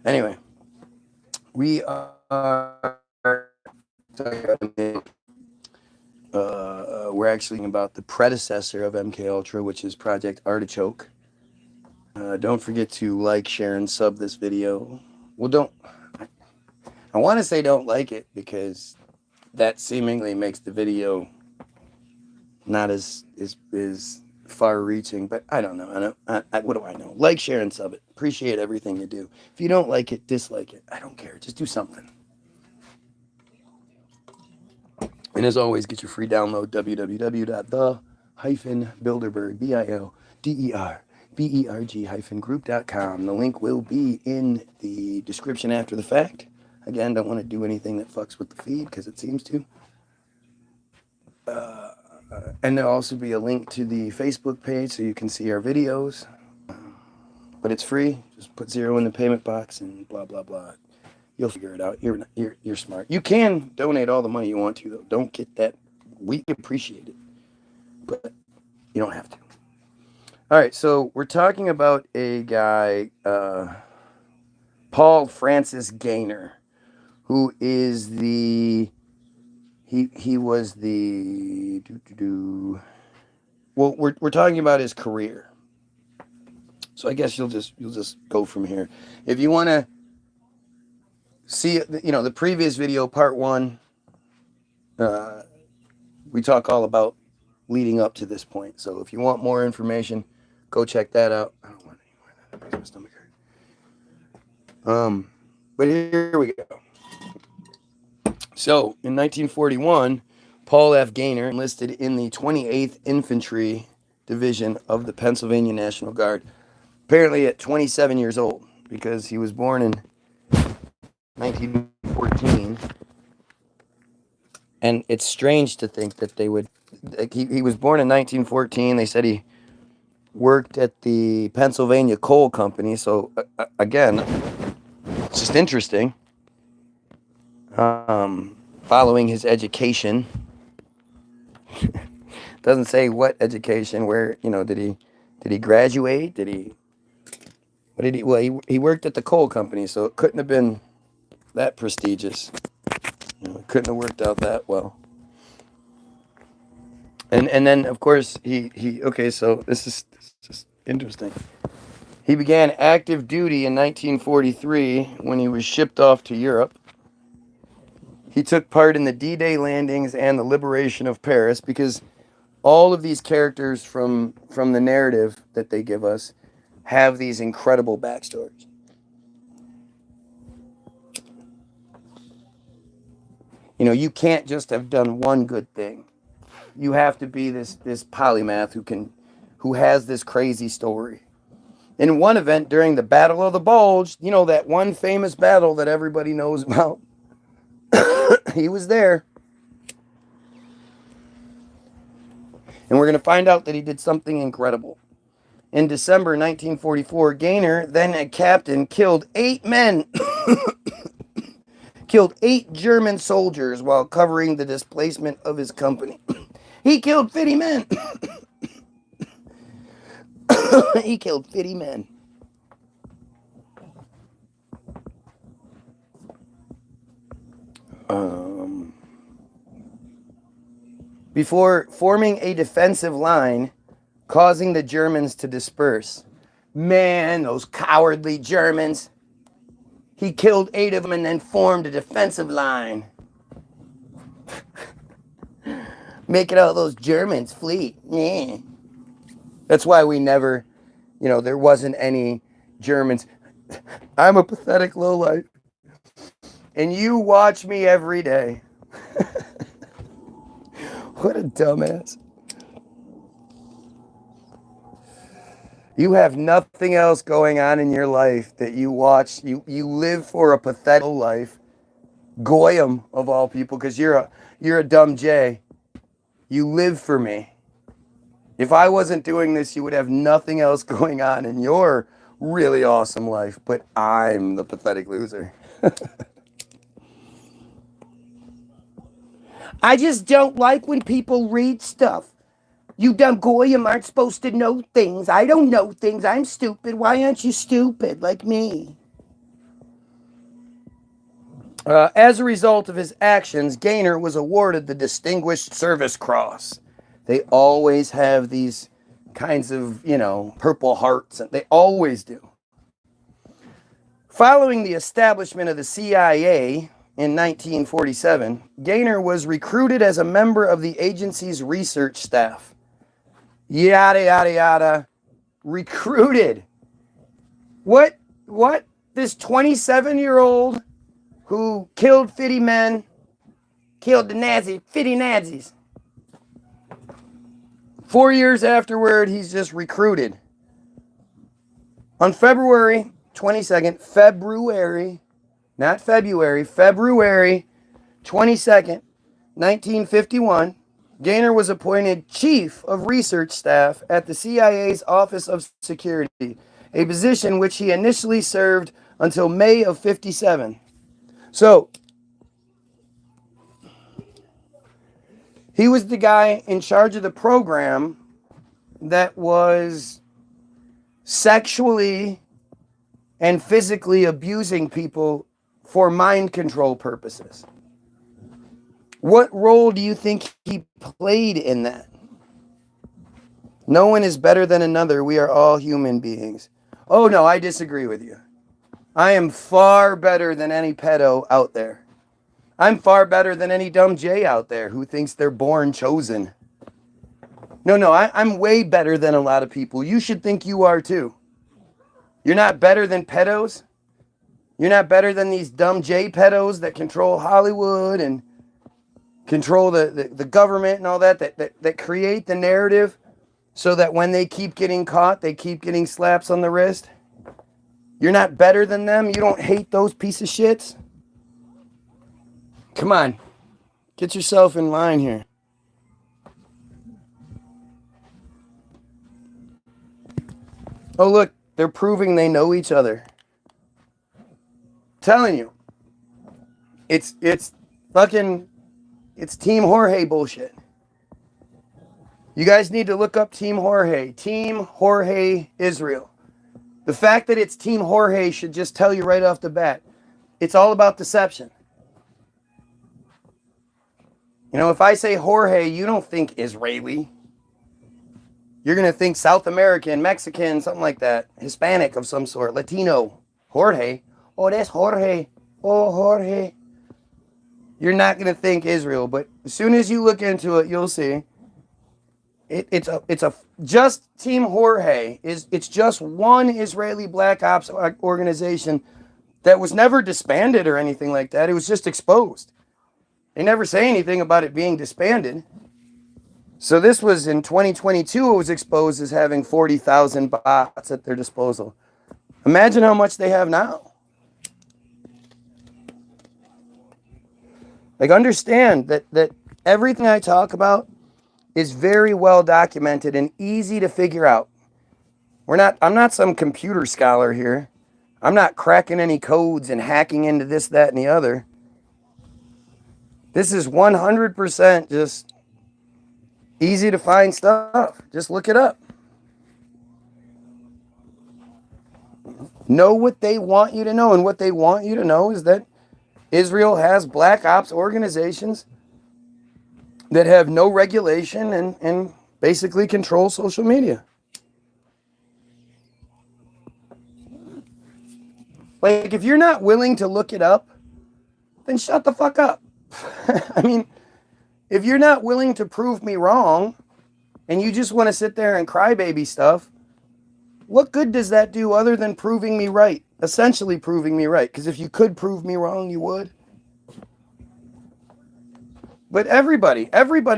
Anyway, we are we're actually about the predecessor of MK Ultra, which is Project Artichoke. Don't forget to like, share, and sub this video. Well, don't. I want to say don't like it because that seemingly makes the video not as far-reaching. But I don't know. What do I know? Like, share, and sub it. Appreciate everything you do. If you don't like it, dislike it. I don't care. Just do something. And as always, get your free download, www.the-builderberg, group.com. The link will be in the description after the fact. Again, don't want to do anything that fucks with the feed because it seems to. And there'll also be a link to the Facebook page so you can see our videos. But it's free. Just put 0 in the payment box and blah, blah, blah. You'll figure it out. You're smart. You can donate all the money you want to, though. Don't get that. We appreciate it, but you don't have to. All right, so we're talking about a guy, Paul Francis Gaynor, who is the he was the well, we're talking about his career. So I guess you'll just go from here. If you want to see, the previous video, part 1, we talk all about leading up to this point. So if you want more information, go check that out. I don't want any more of that. That makes my stomach hurt. But here we go. So in 1941, Paul F. Gaynor enlisted in the 28th Infantry Division of the Pennsylvania National Guard. Apparently at 27 years old, because he was born in 1914. And it's strange to think that they would. He was born in 1914. They said he worked at the Pennsylvania Coal Company. So, again, it's just interesting. Following his education. Doesn't say what education, where, did he graduate? What did he, well, he worked at the coal company, so it couldn't have been that prestigious. It couldn't have worked out that well. And then, of course, okay, so this is just interesting. He began active duty in 1943 when he was shipped off to Europe. He took part in the D-Day landings and the liberation of Paris, because all of these characters from the narrative that they give us have these incredible backstories. You can't just have done one good thing. You have to be this polymath who has this crazy story. In one event during the Battle of the Bulge, that one famous battle that everybody knows about, he was there. And we're going to find out that he did something incredible. In December 1944, Gaynor, then a captain, killed 8 men. Killed 8 German soldiers while covering the displacement of his company. He killed 50 men. He killed 50 men. Before forming a defensive line, causing the Germans to disperse. Man, those cowardly Germans. He killed 8 of them and then formed a defensive line. Making all those Germans flee. Yeah. That's why we never, there wasn't any Germans. I'm a pathetic lowlife. And you watch me every day. What a dumbass. You have nothing else going on in your life that you watch. You live for a pathetic life. Goyim, of all people, because you're a dumb J. You live for me. If I wasn't doing this, you would have nothing else going on in your really awesome life. But I'm the pathetic loser. I just don't like when people read stuff. You dumb goyim aren't supposed to know things. I don't know things. I'm stupid. Why aren't you stupid like me? As a result of his actions, Gaynor was awarded the Distinguished Service Cross. They always have these kinds of, Purple Hearts. They always do. Following the establishment of the CIA in 1947, Gaynor was recruited as a member of the agency's research staff. Yada, yada, yada. Recruited. What? This 27-year-old who killed 50 men, killed the 50 Nazis. 4 years afterward, he's just recruited. On February 22nd, February 22nd, 1951, Gaynor was appointed Chief of Research Staff at the CIA's Office of Security, a position which he initially served until May of 57. So, he was the guy in charge of the program that was sexually and physically abusing people for mind control purposes. What role do you think he played in that? No one is better than another. We are all human beings. Oh no, I disagree with you. I am far better than any pedo out there. I'm far better than any dumb J out there who thinks they're born chosen. No, I'm way better than a lot of people. You should think you are too. You're not better than pedos. You're not better than these dumb J pedos that control Hollywood and control the government and all that create the narrative so that when they keep getting caught, they keep getting slaps on the wrist. You're not better than them. You don't hate those piece of shits. Come on. Get yourself in line here. Oh, look. They're proving they know each other. Telling you. It's Team Jorge bullshit. You guys need to look up Team Jorge. Team Jorge Israel. The fact that it's Team Jorge should just tell you right off the bat. It's all about deception. If I say Jorge, you don't think Israeli. You're going to think South American, Mexican, something like that. Hispanic of some sort. Latino. Jorge. Oh, that's Jorge. Oh, Jorge. You're not going to think Israel. But as soon as you look into it, you'll see. It's just Team Jorge. It's just one Israeli Black Ops organization that was never disbanded or anything like that. It was just exposed. They never say anything about it being disbanded. So this was in 2022, it was exposed as having 40,000 bots at their disposal. Imagine how much they have now. Like, understand that everything I talk about is very well documented and easy to figure out. I'm not some computer scholar here. I'm not cracking any codes and hacking into this, that, and the other. This is 100% just easy to find stuff. Just look it up. Know what they want you to know. And what they want you to know is that Israel has black ops organizations that have no regulation and basically control social media. Like, if you're not willing to look it up, then shut the fuck up. I mean, if you're not willing to prove me wrong and you just want to sit there and crybaby stuff, what good does that do other than proving me right? Essentially proving me right. Because if you could prove me wrong, you would. But everybody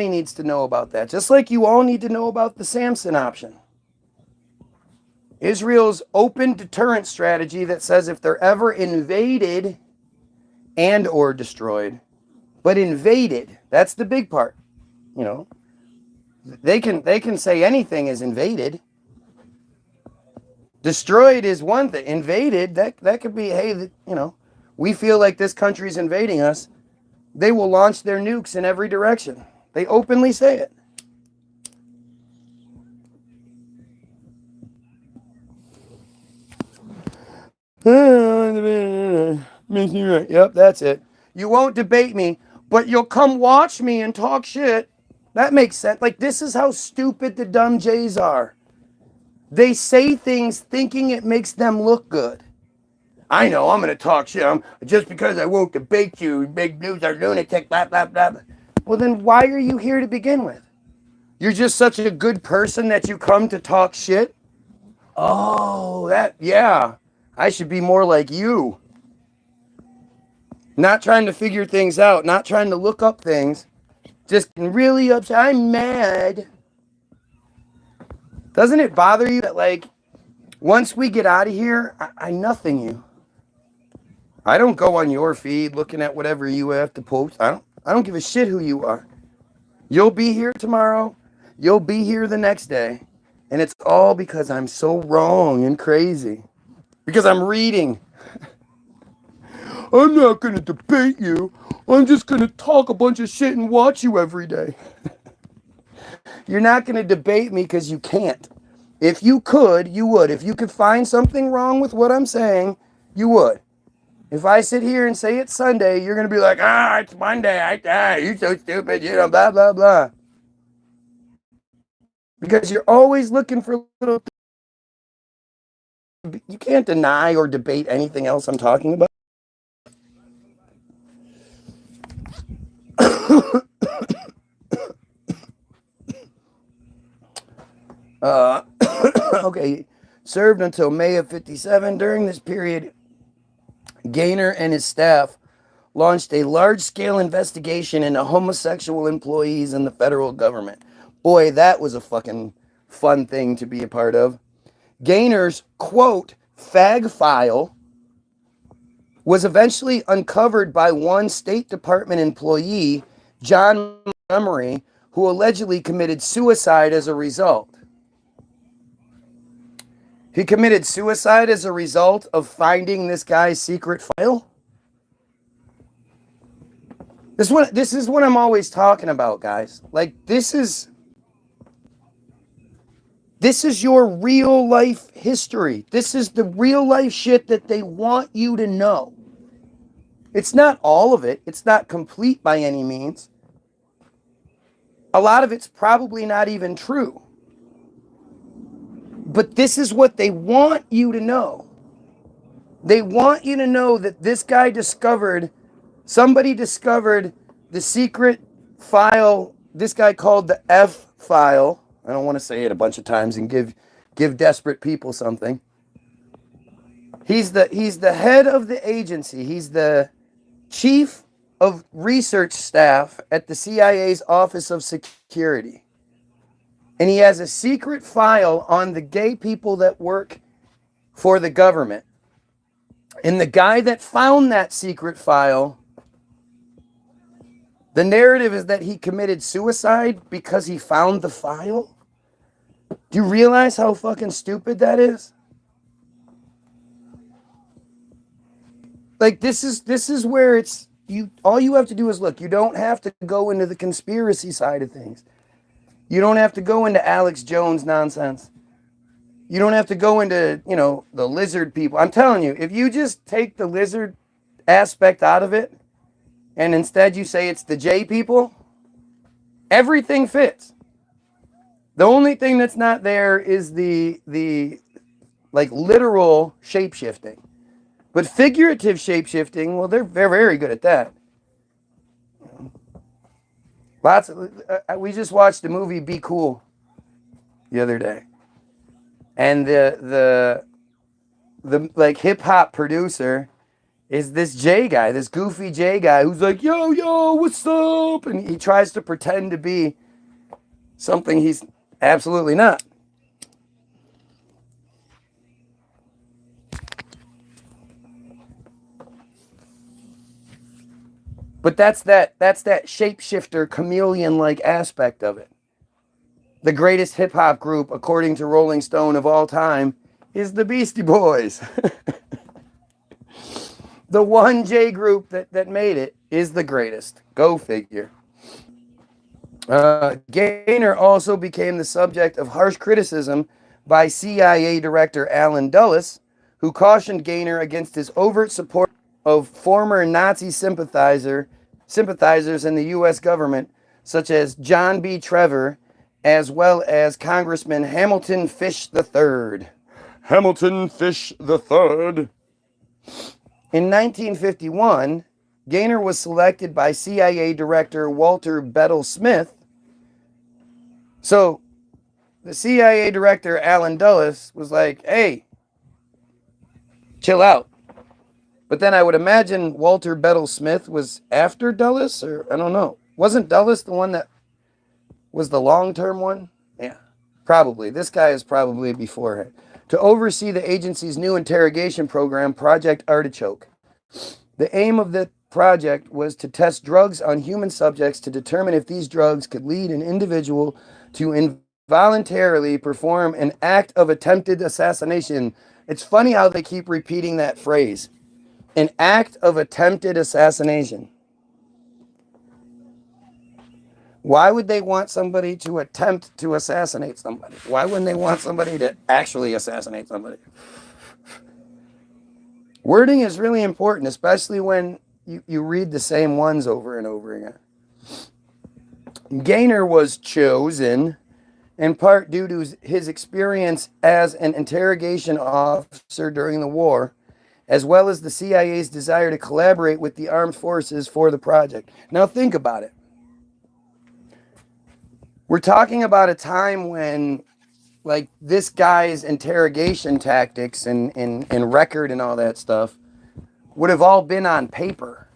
needs to know about that. Just like you all need to know about the Samson option. Israel's open deterrent strategy that says if they're ever invaded and or destroyed, but invaded, that's the big part. They can say anything is invaded. Destroyed is one thing. Invaded, that could be, hey, we feel like this country's invading us. They will launch their nukes in every direction. They openly say it. Makes me right. Yep, that's it. You won't debate me, but you'll come watch me and talk shit. That makes sense. Like, this is how stupid the dumb Jays are. They say things thinking it makes them look good. I know, I'm going to talk shit. Just because I won't debate you, big news are lunatic, blah, blah, blah. Well, then why are you here to begin with? You're just such a good person that you come to talk shit? Oh, yeah. I should be more like you. Not trying to figure things out, not trying to look up things. Just really upset. I'm mad. Doesn't it bother you that, like, once we get out of here, I nothing you. I don't go on your feed looking at whatever you have to post. I don't give a shit who you are. You'll be here tomorrow. You'll be here the next day. And it's all because I'm so wrong and crazy. Because I'm reading. I'm not going to debate you. I'm just going to talk a bunch of shit and watch you every day. You're not going to debate me because you can't. If you could, you would. If you could find something wrong with what I'm saying, you would. If I sit here and say it's Sunday, you're going to be like, it's Monday. You're so stupid, blah, blah, blah. Because you're always looking for little things. You can't deny or debate anything else I'm talking about. Okay, served until May of 57. During this period, Gaynor and his staff launched a large-scale investigation into homosexual employees in the federal government. Boy, that was a fucking fun thing to be a part of. Gaynor's, quote, fag file was eventually uncovered by one State Department employee, John Montgomery, who allegedly committed suicide as a result. He committed suicide as a result of finding this guy's secret file? This is what I'm always talking about, guys. Like, this is your real life history. This is the real life shit that they want you to know. It's not all of it. It's not complete by any means. A lot of it's probably not even true. But this is what they want you to know. They want you to know that this guy somebody discovered the secret file, this guy called the F file. I don't want to say it a bunch of times and give desperate people something. He's the head of the agency. He's the chief of research staff at the CIA's Office of Security. And he has a secret file on the gay people that work for the government. And the guy that found that secret file, the narrative is that he committed suicide because he found the file. Do you realize how fucking stupid that is? Like, this is where it's all you have to do is look. You don't have to go into the conspiracy side of things. You don't have to go into Alex Jones nonsense. You don't have to go into, the lizard people. I'm telling you, if you just take the lizard aspect out of it and instead you say it's the J people, everything fits. The only thing that's not there is the like literal shape-shifting. But figurative shape-shifting, well, they're very good at that. We just watched the movie Be Cool the other day. And the like hip hop producer is this J guy, this goofy J guy who's like, yo, what's up? And he tries to pretend to be something he's absolutely not. But that's that shapeshifter, chameleon-like aspect of it. The greatest hip-hop group, according to Rolling Stone, of all time is the Beastie Boys. The one J group that made it is the greatest. Go figure. Gaynor also became the subject of harsh criticism by CIA Director Alan Dulles, who cautioned Gaynor against his overt support of former Nazi sympathizers in the U.S. government, such as John B. Trevor, as well as Congressman Hamilton Fish III. Hamilton Fish III. In 1951, Gaynor was selected by CIA Director Walter Bedell Smith. So the CIA Director Allen Dulles was like, hey, chill out. But then I would imagine Walter Bedell Smith was after Dulles, or I don't know. Wasn't Dulles the one that was the long-term one? Yeah, probably. This guy is probably beforehand. To oversee the agency's new interrogation program, Project Artichoke. The aim of the project was to test drugs on human subjects to determine if these drugs could lead an individual to involuntarily perform an act of attempted assassination. It's funny how they keep repeating that phrase. An act of attempted assassination. Why would they want somebody to attempt to assassinate somebody? Why wouldn't they want somebody to actually assassinate somebody? Wording is really important, especially when you read the same ones over and over again. Gaynor was chosen in part due to his experience as an interrogation officer during the war, as well as the CIA's desire to collaborate with the armed forces for the project. Now think about it. We're talking about a time when, like, this guy's interrogation tactics and record and all that stuff would have all been on paper.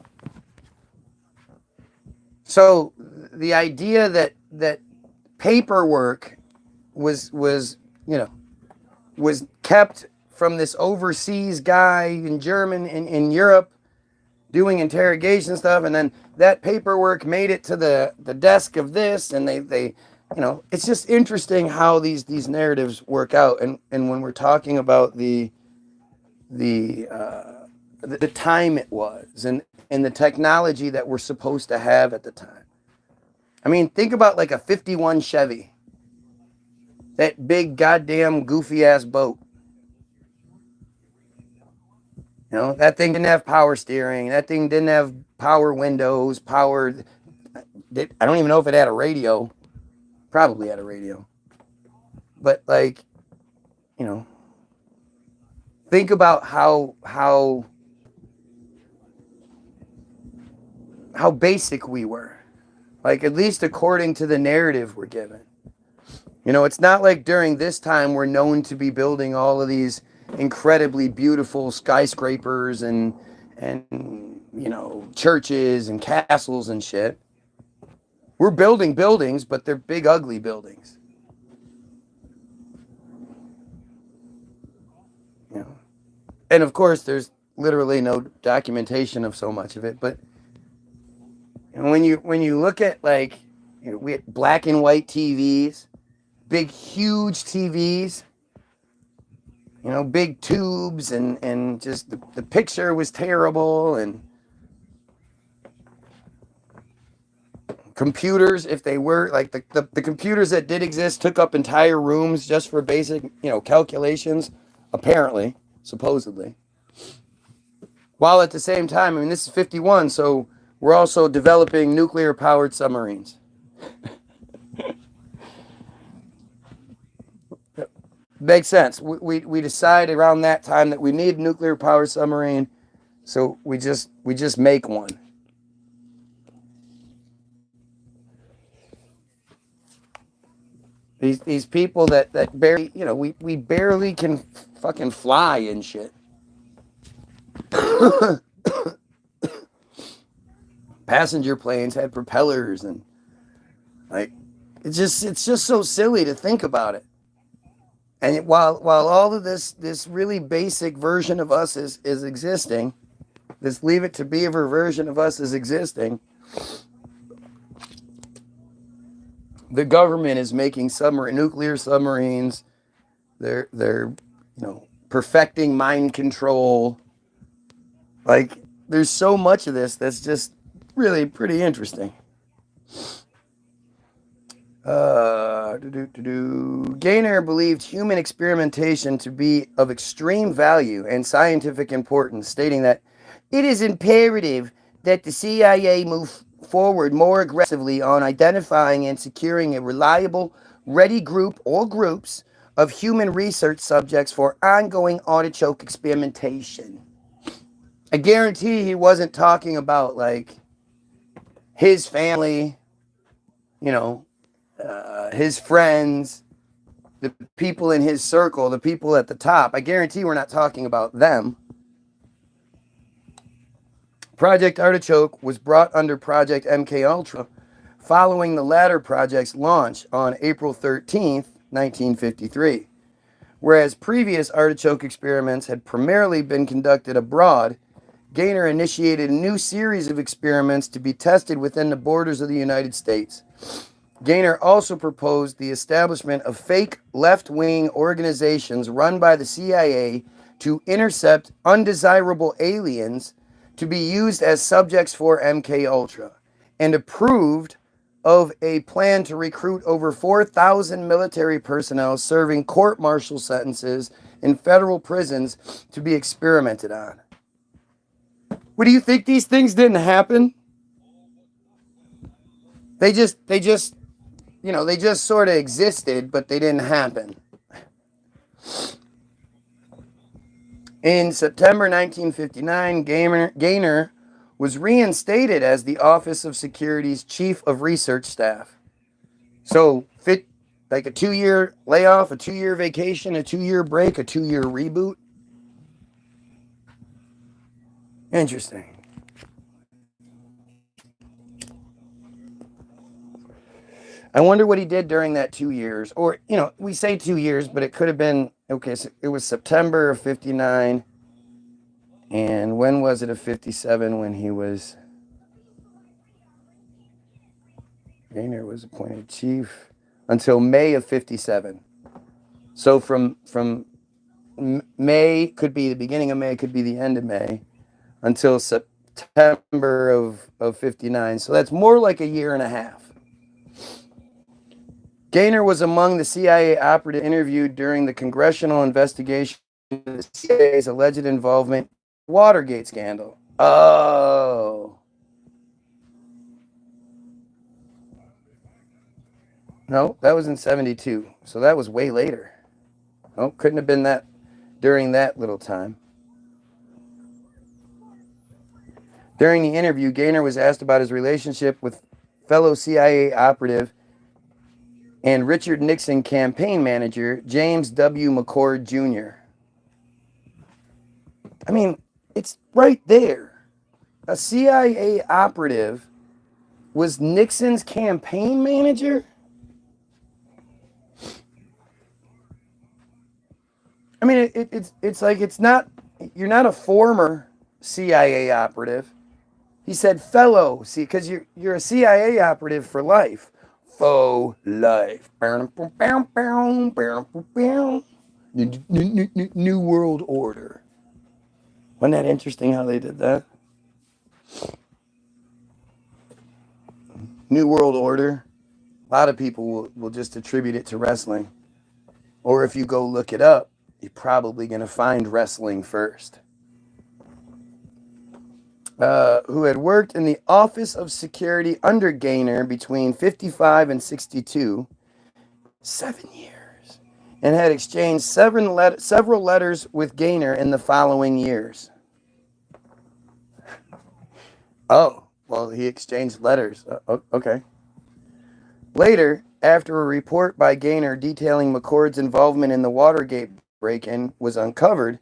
So the idea that paperwork was kept from this overseas guy in in Europe doing interrogation stuff, and then that paperwork made it to the desk of this, and they it's just interesting how these narratives work out. And when we're talking about the time it was and the technology that we're supposed to have at the time. I mean, think about like a 51 Chevy. That big goddamn goofy ass boat. You know, that thing didn't have power steering. That thing didn't have power windows, I don't even know if it had a radio. Probably had a radio. But like, think about how basic we were. Like, at least according to the narrative we're given. It's not like during this time we're known to be building all of these incredibly beautiful skyscrapers and churches and castles and shit. We're building buildings, but they're big, ugly buildings. And of course, there's literally no documentation of so much of it. But when you look at, like, we had black and white TVs, big, huge TVs, big tubes, and just the picture was terrible, and computers, if they were, like, the computers that did exist took up entire rooms just for basic, calculations, apparently, supposedly. While at the same time, I mean, this is 51, so we're also developing nuclear-powered submarines. Makes sense. We decide around that time that we need a nuclear-powered submarine, so we just make one. These people that barely, we barely can fucking fly and shit. Passenger planes had propellers, and like, it's just so silly to think about it. And while all of this really basic version of us is existing, this Leave It to Beaver version of us is existing, the government is making nuclear submarines. They're perfecting mind control. Like, there's so much of this that's just really pretty interesting. Gaynor believed human experimentation to be of extreme value and scientific importance, stating that It is imperative that the CIA move forward more aggressively on identifying and securing a reliable, ready group or groups of human research subjects for ongoing artichoke experimentation. I guarantee he wasn't talking about like his family, you know, his friends, the people in his circle, the people at the top. I guarantee we're not talking about them. Project Artichoke was brought under Project MKUltra following the latter project's launch on April 13th, 1953. Whereas previous artichoke experiments had primarily been conducted abroad, Gaynor initiated a new series of experiments to be tested within the borders of the United States. Gaynor also proposed the establishment of fake left-wing organizations run by the CIA to intercept undesirable aliens to be used as subjects for MKUltra, and approved of a plan to recruit over 4,000 military personnel serving court-martial sentences in federal prisons to be experimented on. What do you think these things didn't happen? They just sort of existed, but they didn't happen. In September 1959, Gaynor was reinstated as the Office of Security's Chief of Research Staff. So, like a 2-year layoff, a 2-year vacation, a 2-year break, a 2-year reboot. Interesting. I wonder what he did during that 2 years. Or, we say 2 years, but it could have been, okay, so it was September of 59. And when was it of 57 when he was... Gaynor was appointed chief until May of 57. So from May, could be the beginning of May, could be the end of May, until September of 59. So that's more like a year and a half. Gaynor was among the CIA operatives interviewed during the congressional investigation of the CIA's alleged involvement in the Watergate scandal. Oh. No, that was in 72. So that was way later. Oh, couldn't have been that during that little time. During the interview, Gaynor was asked about his relationship with fellow CIA operative and Richard Nixon campaign manager, James W. McCord Jr. I mean, it's right there. A CIA operative was Nixon's campaign manager? I mean, it's like you're not a former CIA operative. He said fellow, see, because you're a CIA operative for life. Faux life. New World Order. Wasn't that interesting how they did that? New World Order. A lot of people will just attribute it to wrestling. Or if you go look it up, you're probably going to find wrestling first. Who had worked in the Office of Security under Gaynor between 55 and 62, 7 years, and had exchanged several letters with Gaynor in the following years. Oh, well, he exchanged letters. Okay. Later, after a report by Gaynor detailing McCord's involvement in the Watergate break-in was uncovered,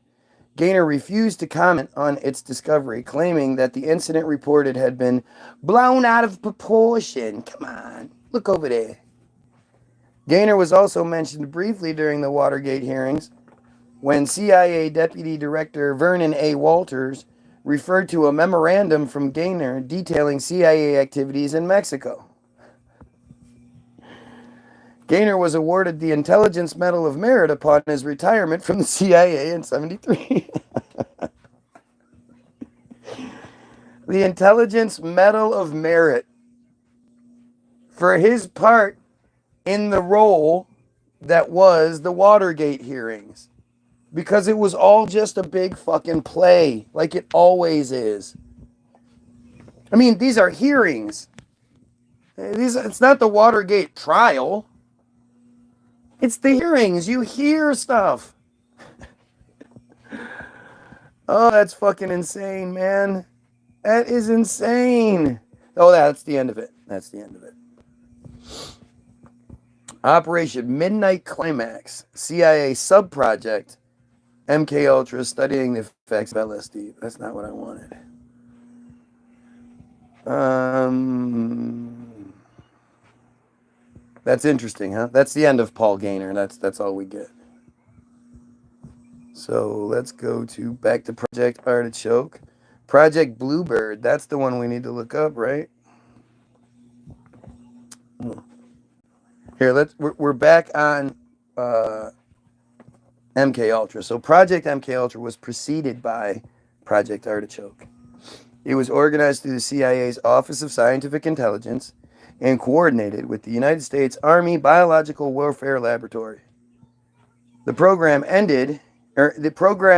Gaynor refused to comment on its discovery, claiming that the incident reported had been blown out of proportion. Come on, look over there. Gaynor was also mentioned briefly during the Watergate hearings when CIA Deputy Director Vernon A. Walters referred to a memorandum from Gaynor detailing CIA activities in Mexico. Gaynor was awarded the Intelligence Medal of Merit upon his retirement from the CIA in 73. The Intelligence Medal of Merit for his part in the role that was the Watergate hearings. because it was all just a big fucking play, like it always is. I mean, these are hearings. It's not the Watergate trial. It's the hearings. You hear stuff. Oh, that's fucking insane, man. That is insane. Oh, that's the end of it. That's the end of it. Operation Midnight Climax, CIA subproject, MK Ultra studying the effects of LSD. That's not what I wanted. That's interesting, huh? That's the end of Paul Gaynor. That's all we get. So let's go back to Project Artichoke. Project Bluebird. That's the one we need to look up, right? Here, we're back on MK Ultra. So Project MK Ultra was preceded by Project Artichoke. It was organized through the CIA's Office of Scientific Intelligence and coordinated with the United States Army Biological Warfare Laboratory. The program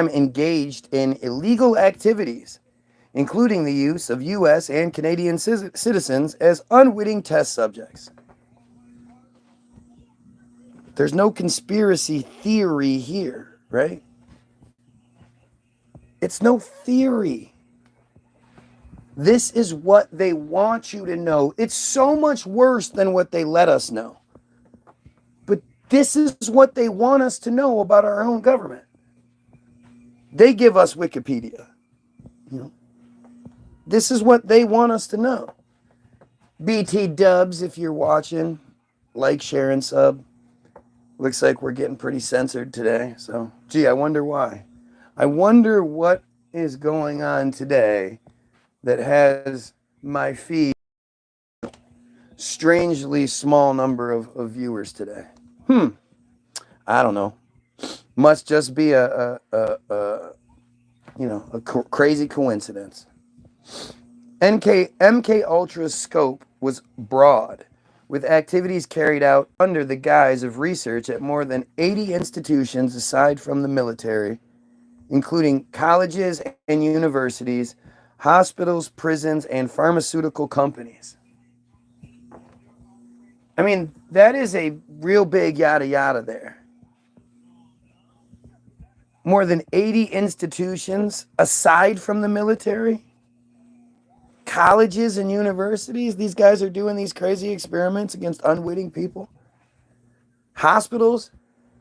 engaged in illegal activities, including the use of U.S. and Canadian citizens as unwitting test subjects. There's no conspiracy theory here, right? It's no theory. This is what they want you to know. It's so much worse than what they let us know. But this is what they want us to know about our own government. They give us Wikipedia. You know? This is what they want us to know. BT dubs, if you're watching, like, share, and sub. Looks like we're getting pretty censored today. So, gee, I wonder why. I wonder what is going on today that has my feed strangely small number of viewers today. I don't know. Must just be a crazy coincidence. MK Ultra's scope was broad, with activities carried out under the guise of research at more than 80 institutions aside from the military, including colleges and universities, hospitals, prisons, and pharmaceutical companies. I mean, that is a real big yada yada there. More than 80 institutions aside from the military, colleges and universities. These guys are doing these crazy experiments against unwitting people. Hospitals,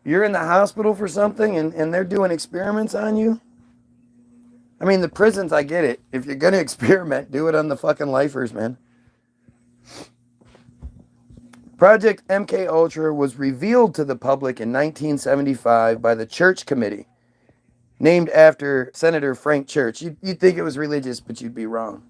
you're in the hospital for something and they're doing experiments on you. I mean, the prisons, I get it. If you're going to experiment, do it on the fucking lifers, man. Project MK Ultra was revealed to the public in 1975 by the Church Committee, named after Senator Frank Church. You'd think it was religious, but you'd be wrong.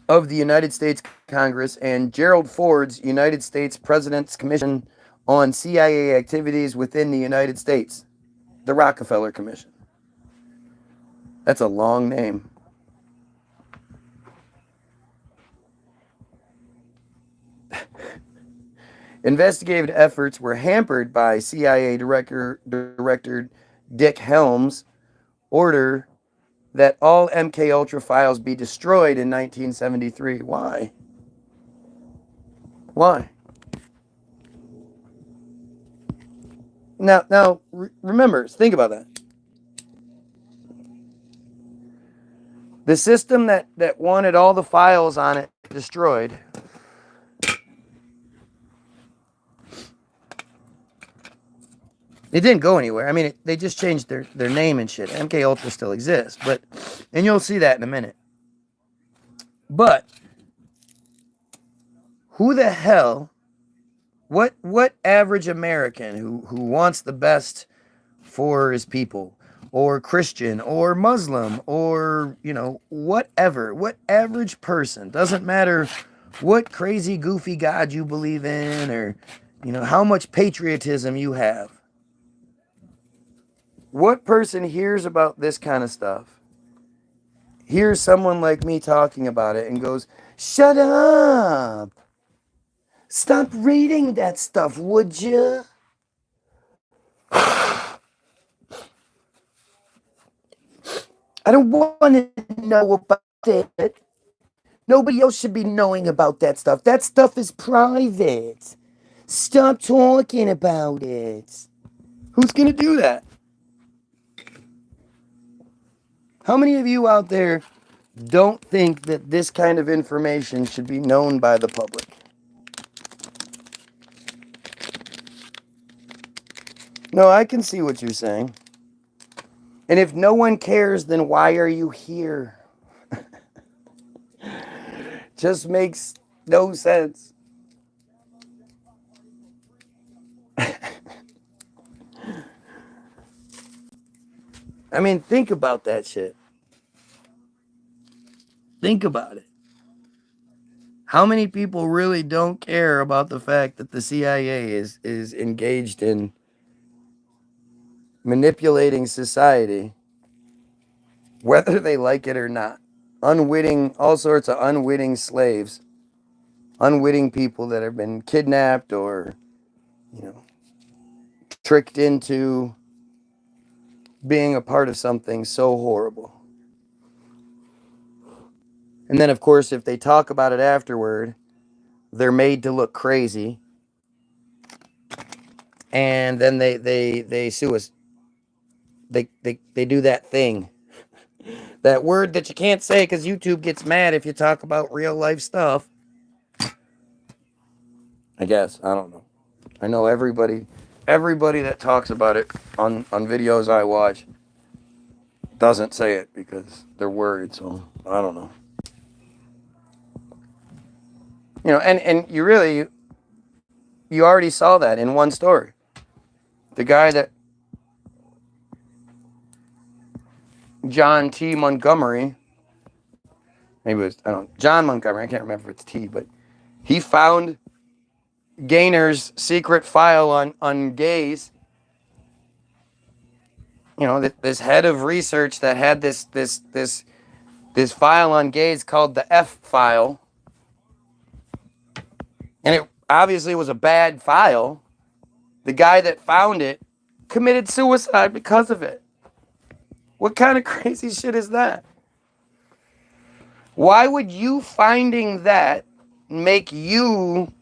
Of the United States Congress, and Gerald Ford's United States President's Commission on CIA Activities within the United States, the Rockefeller Commission. That's a long name. Investigative efforts were hampered by CIA Director Dick Helms' order that all MK Ultra files be destroyed in 1973. Why? Why? Now, remember, think about that. The system that wanted all the files on it destroyed, it didn't go anywhere. I mean, they just changed their name and shit. MK Ultra still exists, and you'll see that in a minute. But who the hell, what average American who wants the best for his people, or Christian, or Muslim, or, whatever, what average person, doesn't matter what crazy goofy God you believe in, or, how much patriotism you have. What person hears about this kind of stuff, hears someone like me talking about it, and goes, "Shut up! Stop reading that stuff, would you?" I don't want to know about it. Nobody else should be knowing about that stuff. That stuff is private. Stop talking about it. Who's going to do that? How many of you out there don't think that this kind of information should be known by the public? No, I can see what you're saying. And if no one cares, then why are you here? Just makes no sense. I mean, think about that shit. Think about it. How many people really don't care about the fact that the CIA is engaged in manipulating society, whether they like it or not? Unwitting, all sorts of unwitting slaves, unwitting people that have been kidnapped or, tricked into being a part of something so horrible. And then, of course, if they talk about it afterward, they're made to look crazy. And then they sue us. They do that thing. That word that you can't say because YouTube gets mad if you talk about real life stuff. I guess. I don't know. I know everybody that talks about it on videos I watch doesn't say it because they're worried, so I don't know. And you already saw that in one story. The guy that John T. Montgomery, maybe it was, John Montgomery, I can't remember if it's T, but he found Gaynor's secret file on gays. This head of research that had this file on gays called the F file. And it obviously was a bad file. The guy that found it committed suicide because of it. What kind of crazy shit is that? Why would you finding that make you,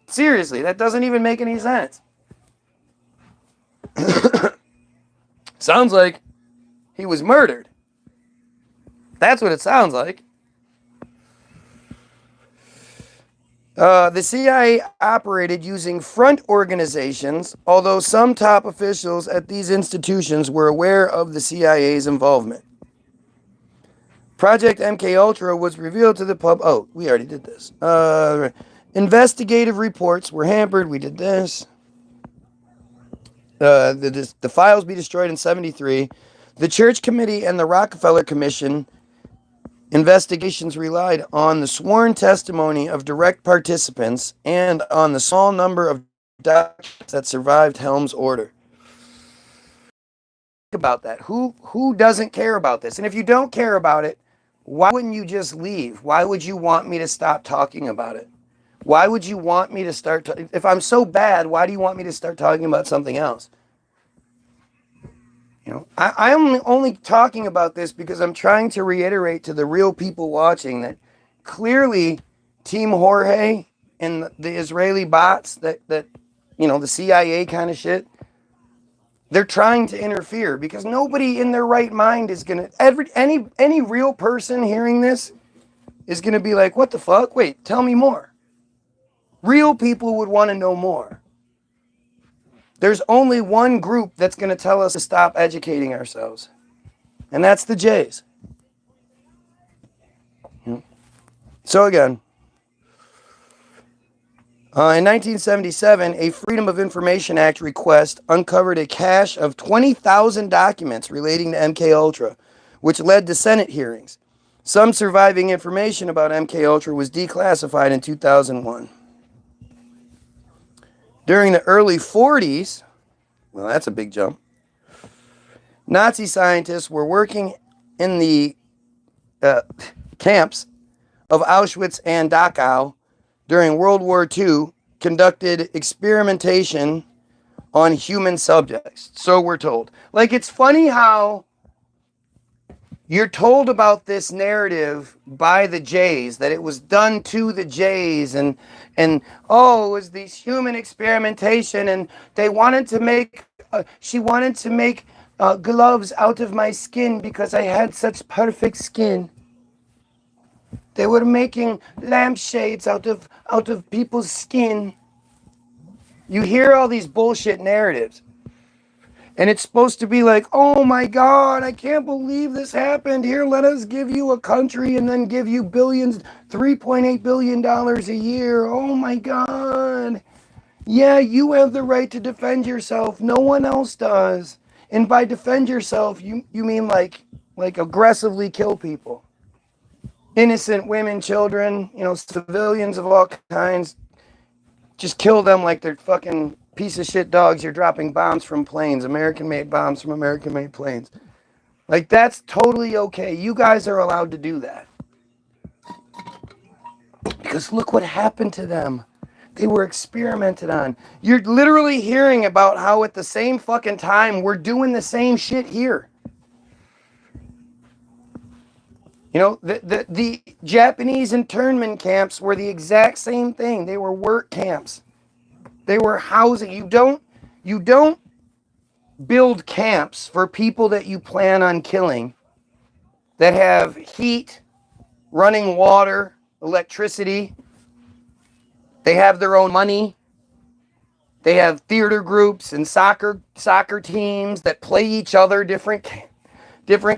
seriously, that doesn't even make any sense. Sounds like he was murdered. That's what it sounds like. The CIA operated using front organizations, although some top officials at these institutions were aware of the CIA's involvement. Project MKUltra was revealed to the public. Oh, we already did this. Investigative reports were hampered. We did this. The files be destroyed in 1973. The Church Committee and the Rockefeller Commission investigations relied on the sworn testimony of direct participants and on the small number of documents that survived Helm's order. Think about that. Who doesn't care about this? And if you don't care about it, why wouldn't you just leave? Why would you want me to stop talking about it? Why would you want me to start? If I'm so bad, why do you want me to start talking about something else? I'm only talking about this because I'm trying to reiterate to the real people watching that clearly Team Jorge and the Israeli bots that the CIA kind of shit, they're trying to interfere because nobody in their right mind is going to, any real person hearing this is going to be like, what the fuck? Wait, tell me more. Real people would want to know more. There's only one group that's going to tell us to stop educating ourselves, and that's the Jays. So again, in 1977, a Freedom of Information Act request uncovered a cache of 20,000 documents relating to MKUltra, which led to Senate hearings. Some surviving information about MKUltra was declassified in 2001. During the early 40s, well, that's a big jump, Nazi scientists were working in the camps of Auschwitz and Dachau during World War II, conducted experimentation on human subjects. So we're told. It's funny how You're told about this narrative by the Jays, that it was done to the Jays, and oh, it was these human experimentation, and they wanted to make, she wanted to make gloves out of my skin because I had such perfect skin. They were making lampshades out of people's skin. You hear all these bullshit narratives. And it's supposed to be like, oh my God, I can't believe this happened. Here, let us give you a country and then give you billions, $3.8 billion a year. Oh my God. Yeah, you have the right to defend yourself. No one else does. And by defend yourself, you mean like aggressively kill people. Innocent women, children, civilians of all kinds. Just kill them like they're fucking piece of shit dogs. You're dropping bombs from planes, American-made bombs from American-made planes. Like, that's totally okay. You guys are allowed to do that. Because look what happened to them. They were experimented on. You're literally hearing about how at the same fucking time we're doing the same shit here. The Japanese internment camps were the exact same thing. They were work camps. They were housing. You don't build camps for people that you plan on killing that have heat, running water, electricity. They have their own money. They have theater groups and soccer teams that play each other. Different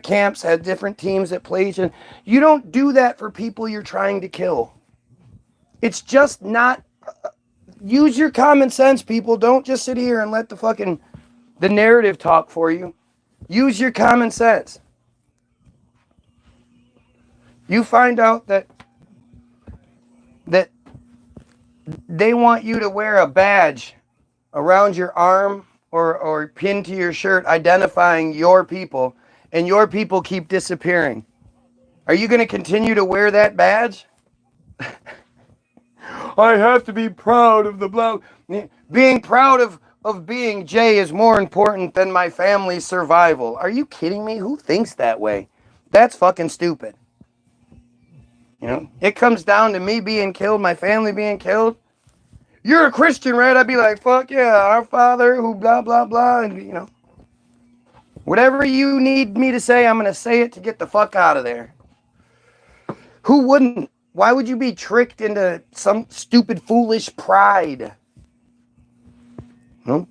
camps have different teams that play each other. You don't do that for people you're trying to kill. It's just not. Use your common sense, people. Don't just sit here and let the narrative talk for you. Use your common sense. You find out that they want you to wear a badge around your arm or pinned to your shirt identifying your people, and your people keep disappearing. Are you going to continue to wear that badge? I have to be proud of the blah. Being proud of being Jay is more important than my family's survival. Are you kidding me? Who thinks that way? That's fucking stupid. It comes down to me being killed, my family being killed. You're a Christian, right? I'd be like, fuck yeah, our Father who blah, blah, blah. And, whatever you need me to say, I'm going to say it to get the fuck out of there. Who wouldn't? Why would you be tricked into some stupid, foolish pride?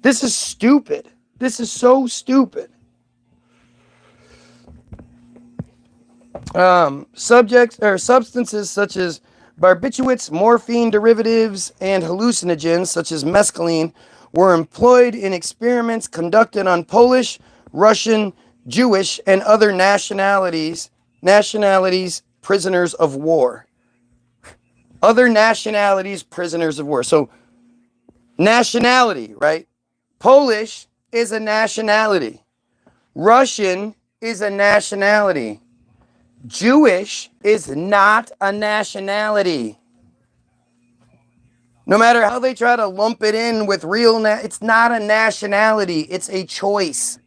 This is stupid. This is so stupid. Substances such as barbiturates, morphine derivatives, and hallucinogens such as mescaline were employed in experiments conducted on Polish, Russian, Jewish, and other nationalities prisoners of war. Other nationalities prisoners of war. So, nationality, right? Polish is a nationality. Russian is a nationality. Jewish is not a nationality. No matter how they try to lump it in with it's not a nationality. It's a choice.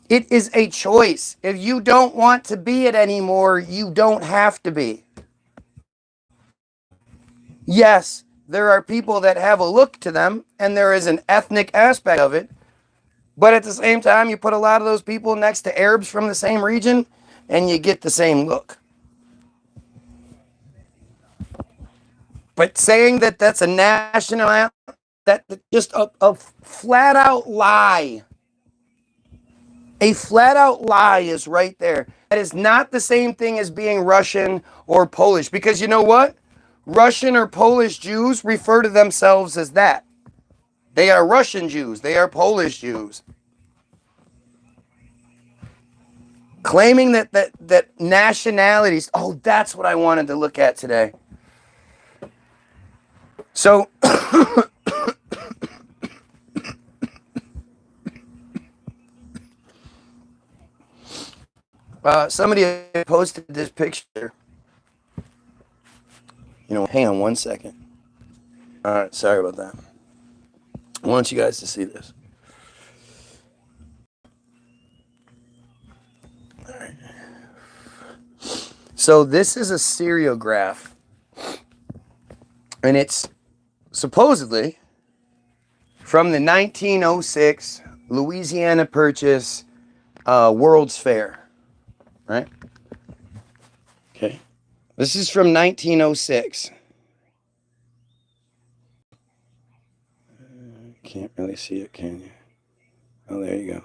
It is a choice. If you don't want to be it anymore, you don't have to be. Yes, there are people that have a look to them, and there is an ethnic aspect of it. But at the same time, you put a lot of those people next to Arabs from the same region, and you get the same look. But saying that that's a national, that's just a flat out lie. A flat out lie is right there. That is not the same thing as being Russian or Polish. Because you know what? Russian or Polish Jews refer to themselves as that. They are Russian Jews. They are Polish Jews. Claiming that nationalities, that's what I wanted to look at today. So, somebody posted this picture. Hang on one second. All right, sorry about that. I want you guys to see this. So this is a seriograph, and it's supposedly from the 1906 Louisiana Purchase World's Fair, right? Okay. This is from 1906. Can't really see it, can you? Oh, there you go.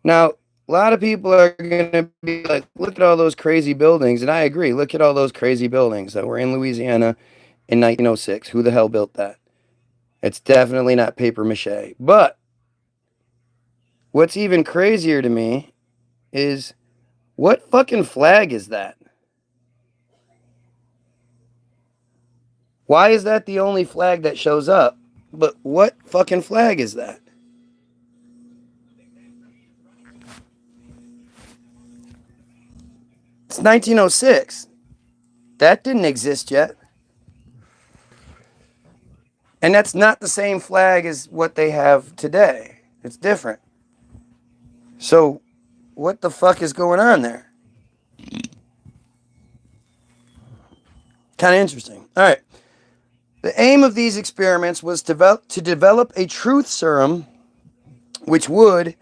Now, a lot of people are going to be like, look at all those crazy buildings. And I agree. Look at all those crazy buildings that were in Louisiana in 1906. Who the hell built that? It's definitely not paper mache. But what's even crazier to me is, what fucking flag is that? Why is that the only flag that shows up? But what fucking flag is that? It's 1906. That didn't exist yet. And that's not the same flag as what they have today. It's different. So, what the fuck is going on there? Kind of interesting. All right. The aim of these experiments was to develop a truth serum which would,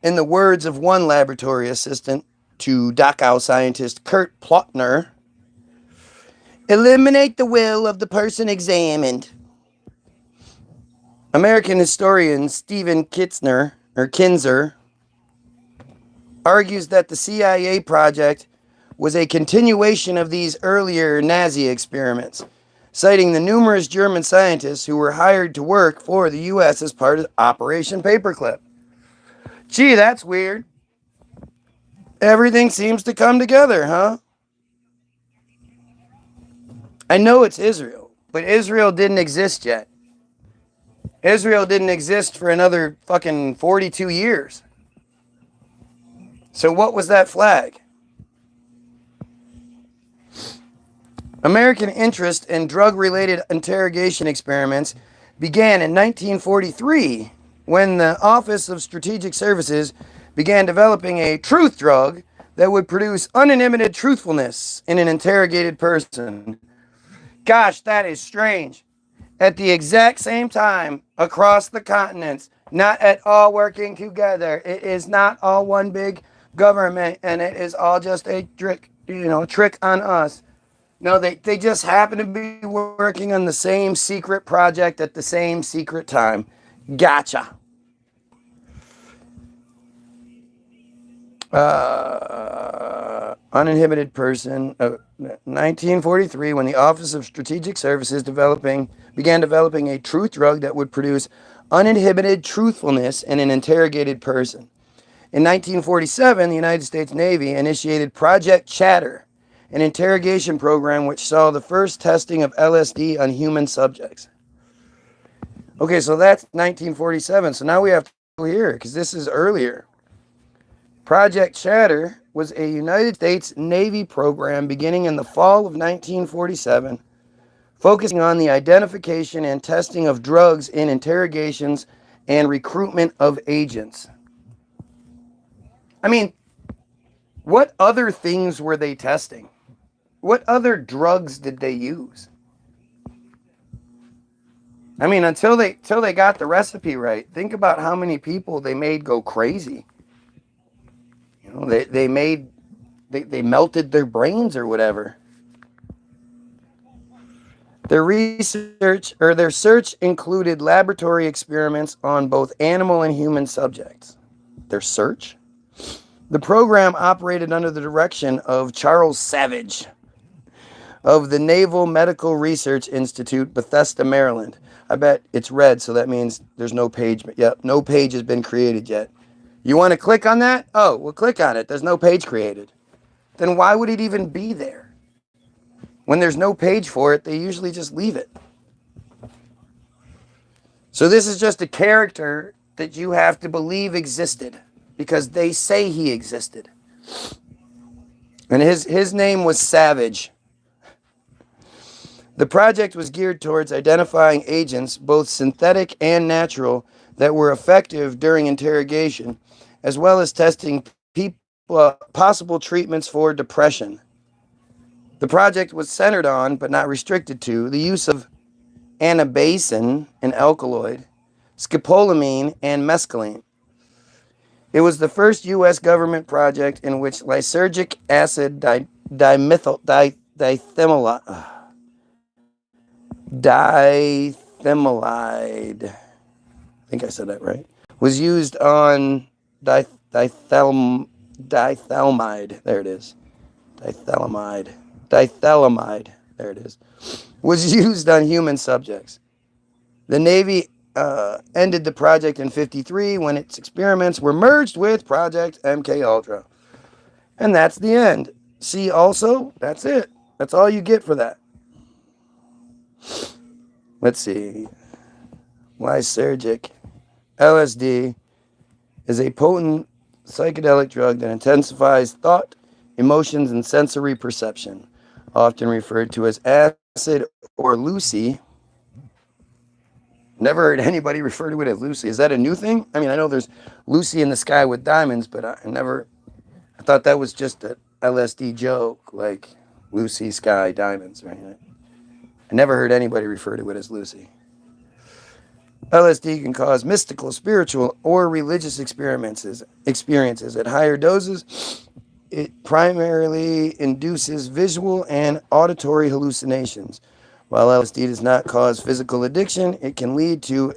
in the words of one laboratory assistant to Dachau scientist Kurt Plotner, eliminate the will of the person examined. American historian Stephen Kinzer argues that the CIA project was a continuation of these earlier Nazi experiments, citing the numerous German scientists who were hired to work for the U.S. as part of Operation Paperclip. Gee, that's weird. Everything seems to come together, huh? I know it's Israel, but Israel didn't exist yet. Israel didn't exist for another fucking 42 years. So what was that flag? American interest in drug-related interrogation experiments began in 1943 when the Office of Strategic Services began developing a truth drug that would produce uninhibited truthfulness in an interrogated person. Gosh, that is strange. At the exact same time, across the continents, not at all working together. It is not all one big government, and it is all just a trick, trick on us. No, they just happen to be working on the same secret project at the same secret time. Gotcha. Uninhibited person. 1943, when the Office of Strategic Services began developing a truth drug that would produce uninhibited truthfulness in an interrogated person. In 1947, the United States Navy initiated Project Chatter, an interrogation program which saw the first testing of LSD on human subjects. Okay, so that's 1947. So now we have to go here because this is earlier. Project Chatter was a United States Navy program beginning in the fall of 1947, focusing on the identification and testing of drugs in interrogations and recruitment of agents. I mean, what other things were they testing? What other drugs did they use? I mean, until they got the recipe right, think about how many people they made go crazy. They melted their brains or whatever. Their search included laboratory experiments on both animal and human subjects. Their search? The program operated under the direction of Charles Savage of the Naval Medical Research Institute, Bethesda, Maryland. I bet it's red, so that means there's no page. Yep, no page has been created yet. You want to click on that? Oh, well, click on it. There's no page created. Then why would it even be there? When there's no page for it, they usually just leave it. So this is just a character that you have to believe existed because they say he existed. And his name was Savage. The project was geared towards identifying agents, both synthetic and natural, that were effective during interrogation, as well as testing possible treatments for depression. The project was centered on, but not restricted to, the use of anabasin, an alkaloid, scopolamine, and mescaline. It was the first U.S. government project in which lysergic acid dithylamide, I think I said that right, was used on dithylamide. There it is. Dithylamide. There it is. Was used on human subjects. The Navy ended the project in '53 when its experiments were merged with Project MK Ultra. And that's the end. See also, that's it. That's all you get for that. Let's see. Lysergic. LSD is a potent psychedelic drug that intensifies thought, emotions, and sensory perception, often referred to as acid or Lucy. Never heard anybody refer to it as Lucy. Is that a new thing? I mean, I know there's Lucy in the Sky with Diamonds, but I thought that was just an LSD joke, like Lucy, Sky, Diamonds, right? I never heard anybody refer to it as Lucy. LSD can cause mystical, spiritual, or religious experiences at higher doses. It primarily induces visual and auditory hallucinations. While LSD does not cause physical addiction, it can lead to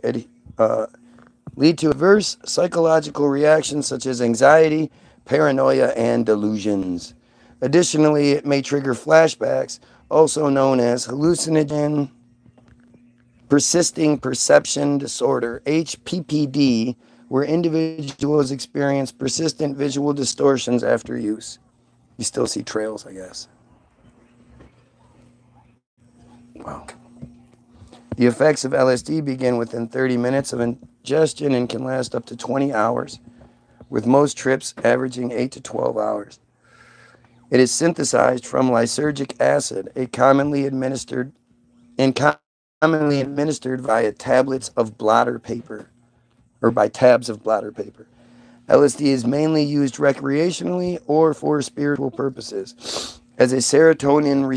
adverse psychological reactions such as anxiety, paranoia, and delusions. Additionally, it may trigger flashbacks, also known as hallucinogen persisting perception disorder, HPPD, where individuals experience persistent visual distortions after use. You still see trails, I guess. Wow. The effects of LSD begin within 30 minutes of ingestion and can last up to 20 hours, with most trips averaging 8 to 12 hours. It is synthesized from lysergic acid, commonly administered via tablets of blotter paper, or by tabs of blotter paper. LSD is mainly used recreationally or for spiritual purposes. As a serotonin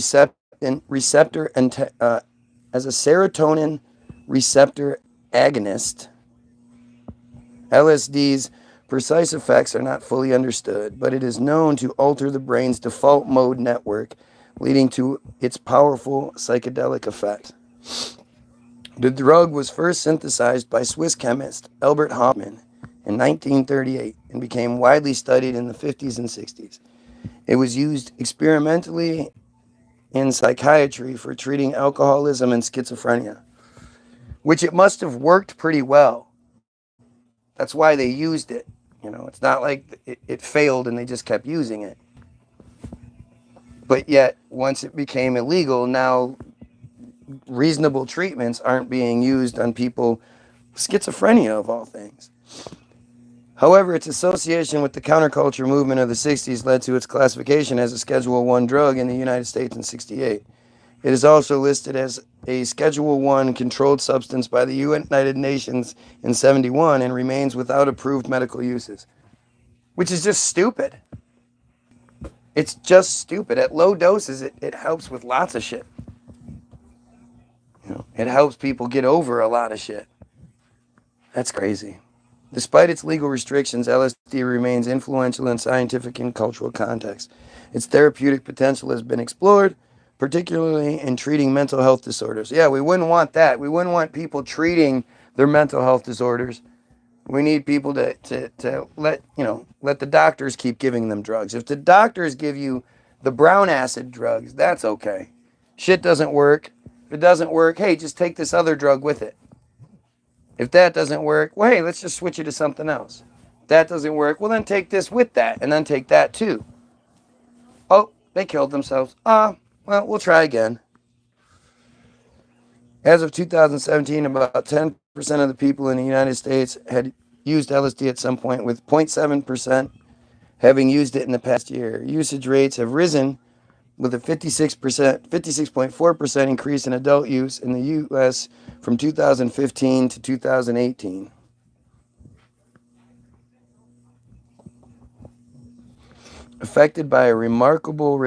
receptor agonist, LSD's precise effects are not fully understood, but it is known to alter the brain's default mode network, leading to its powerful psychedelic effects. The drug was first synthesized by Swiss chemist Albert Hofmann in 1938 and became widely studied in the 50s and 60s. It was used experimentally in psychiatry for treating alcoholism and schizophrenia, which it must have worked pretty well. That's why they used it. You know, it's not like it failed and they just kept using it. But yet, once it became illegal, now reasonable treatments aren't being used on people with schizophrenia, of all things. However, its association with the counterculture movement of the 60s led to its classification as a Schedule I drug in the United States in '68. It is also listed as a Schedule I controlled substance by the United Nations in '71 and remains without approved medical uses, which is just stupid. It's just stupid. At low doses, it helps with lots of shit. You know, it helps people get over a lot of shit. That's crazy. Despite its legal restrictions, LSD remains influential in scientific and cultural contexts. Its therapeutic potential has been explored, particularly in treating mental health disorders. Yeah, we wouldn't want that. We wouldn't want people treating their mental health disorders. We need people to let the doctors keep giving them drugs. If the doctors give you the brown acid drugs, that's okay. Shit doesn't work. If it doesn't work, hey, just take this other drug with it. If that doesn't work, well, hey, let's just switch you to something else. If that doesn't work, well, then take this with that, and then take that too. Oh, they killed themselves. Well, we'll try again. As of 2017, about 10% of the people in the United States had used LSD at some point, with 0.7% having used it in the past year. Usage rates have risen with a 56.4% increase in adult use in the U.S. from 2015 to 2018. affected by a remarkable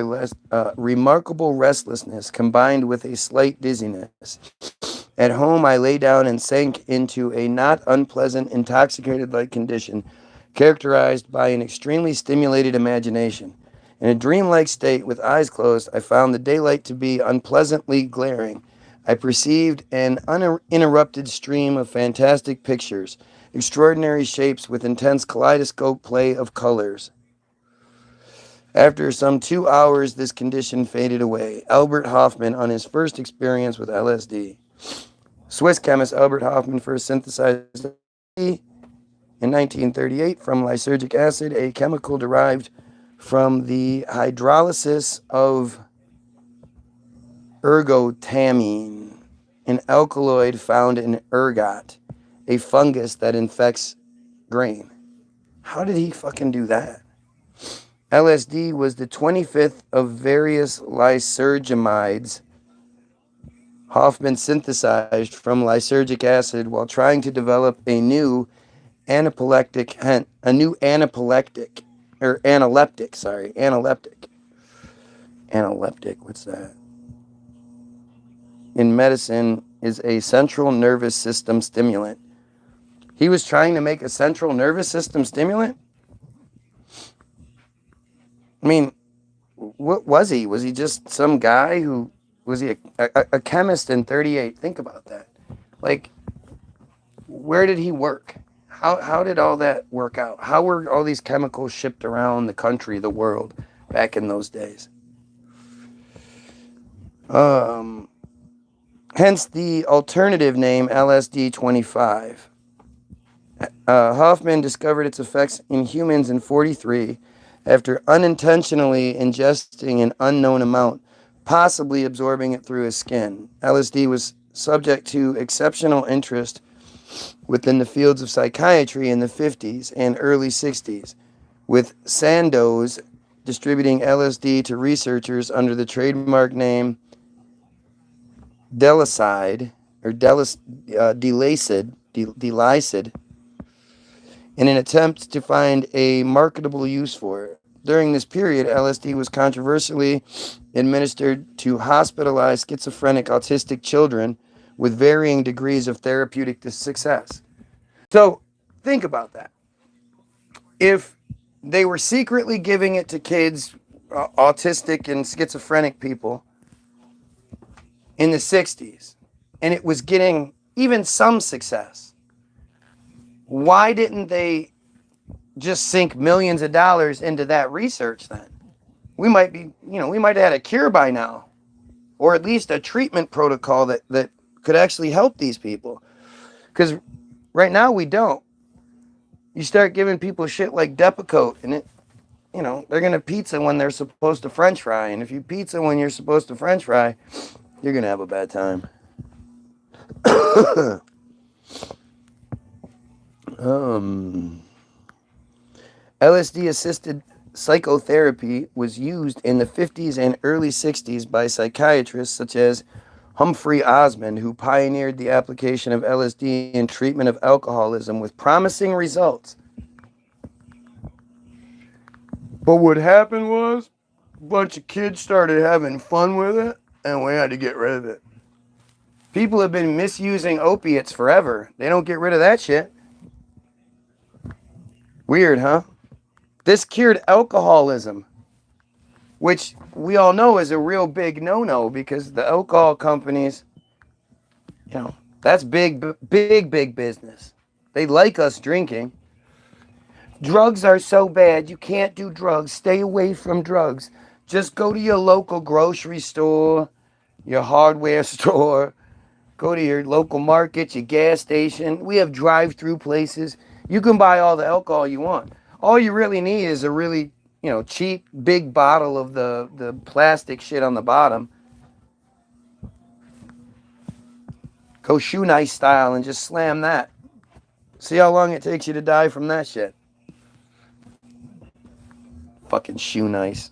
restlessness combined with a slight dizziness. At home, I lay down and sank into a not unpleasant, intoxicated like condition characterized by an extremely stimulated imagination. In a dreamlike state, with eyes closed, I found the daylight to be unpleasantly glaring. I perceived an uninterrupted stream of fantastic pictures, extraordinary shapes with intense kaleidoscope play of colors. After some 2 hours, this condition faded away. Albert Hofmann on his first experience with LSD. Swiss chemist Albert Hofmann first synthesized LSD in 1938 from lysergic acid, a chemical derived from the hydrolysis of ergotamine, an alkaloid found in ergot, a fungus that infects grain. How did he fucking do that? LSD was the 25th of various lysergamides Hofmann synthesized from lysergic acid while trying to develop a new analeptic, what's that? In medicine is a central nervous system stimulant. He was trying to make a central nervous system stimulant? I mean, what was he? Was he just some guy who, was he a chemist in 38? Think about that. Like, where did he work? How did all that work out? How were all these chemicals shipped around the country, the world, back in those days? Hence the alternative name LSD-25. Hoffman discovered its effects in humans in 43 after unintentionally ingesting an unknown amount, possibly absorbing it through his skin. LSD was subject to exceptional interest within the fields of psychiatry in the 50s and early 60s, with Sandoz distributing LSD to researchers under the trademark name Delicide, or Delicid, in an attempt to find a marketable use for it. During this period, LSD was controversially administered to hospitalized schizophrenic autistic children with varying degrees of therapeutic success. So, think about that. If they were secretly giving it to kids, autistic and schizophrenic people, in the 60s, and it was getting even some success, why didn't they just sink millions of dollars into that research then? We might have had a cure by now, or at least a treatment protocol that could actually help these people. Because right now we don't. You start giving people shit like Depakote, and they're going to pizza when they're supposed to French fry. And if you pizza when you're supposed to French fry, you're going to have a bad time. LSD-assisted psychotherapy was used in the 50s and early 60s by psychiatrists such as Humphrey Osmond, who pioneered the application of LSD in treatment of alcoholism with promising results. But what happened was, a bunch of kids started having fun with it, and we had to get rid of it. People have been misusing opiates forever. They don't get rid of that shit. Weird, huh? This cured alcoholism, which we all know is a real big no-no because the alcohol companies, that's big business. They like us drinking. Drugs are so bad, you can't do drugs. Stay away from drugs. Just go to your local grocery store, your hardware store, go to your local market, your gas station. We have drive-through places. You can buy all the alcohol you want. All you really need is a really, cheap, big bottle of the plastic shit on the bottom. Go Shoe Nice style and just slam that. See how long it takes you to die from that shit. Fucking Shoe Nice.